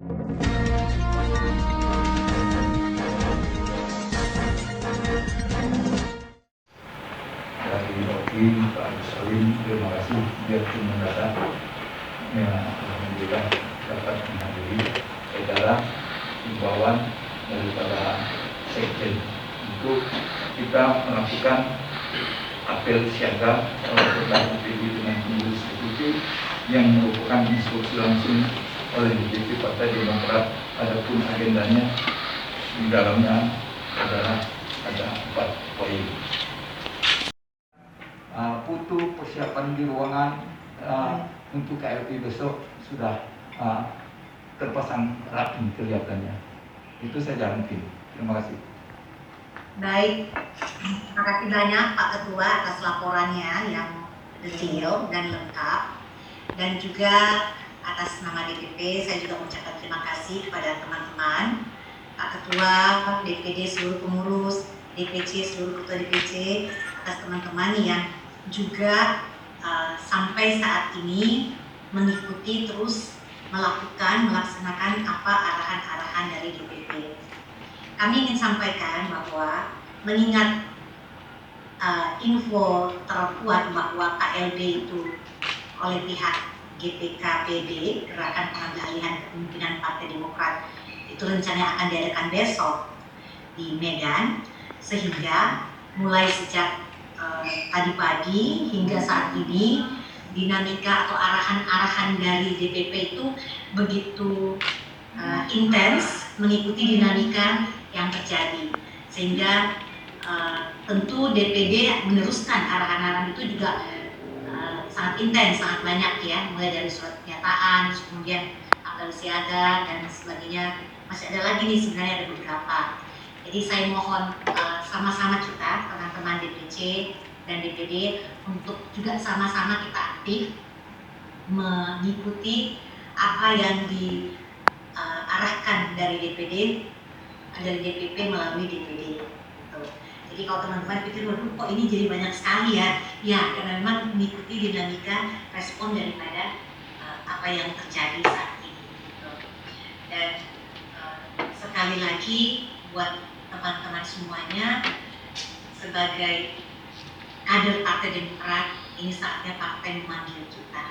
Dari Oki, Pak Agus Salim, terima kasih biarpun mendadak, ya alhamdulillah dapat menghadiri acara himbauan daripada Sekjen untuk kita melakukan apel siaga tentang DPD dengan pengurus eksekutif yang merupakan instruksi langsung oleh DPP Partai Demokrat. Adapun agendanya di dalamnya adalah ada 4 poin. Putu persiapan di ruangan untuk KLP besok sudah terpasang rapi kelihatannya. Itu saja mungkin. Terima kasih. Baik, terima kasih banyak Pak Ketua atas laporannya yang detail dan lengkap, dan juga atas nama DPP saya juga mengucapkan terima kasih kepada teman-teman Pak Ketua, DPD, seluruh pengurus, DPC, seluruh ketua DPC, atas teman-teman yang juga sampai saat ini mengikuti terus melaksanakan apa arahan-arahan dari DPP. Kami ingin sampaikan bahwa mengingat info terkuat bahwa KLB itu oleh pihak GPKPD, Gerakan Pengambil Kepemimpinan Partai Demokrat, itu rencananya akan diadakan besok di Medan, sehingga mulai sejak tadi pagi hingga saat ini dinamika atau arahan-arahan dari DPP itu begitu intens mengikuti dinamika yang terjadi, sehingga tentu DPD meneruskan arahan-arahan itu juga sangat intens, sangat banyak ya, mulai dari surat pernyataan, kemudian apel siaga dan sebagainya. Masih ada lagi nih, sebenarnya ada beberapa. Jadi saya mohon sama-sama kita, teman-teman DPC dan DPD, untuk juga sama-sama kita aktif mengikuti apa yang diarahkan dari DPP melalui DPD. Jadi kalau teman-teman pikir, waduh kok ini jadi banyak sekali ya? Ya, karena memang mengikuti dinamika respon daripada apa yang terjadi saat ini. Dan sekali lagi buat teman-teman semuanya, sebagai kader Partai Demokrat, ini saatnya partai memanggil kita.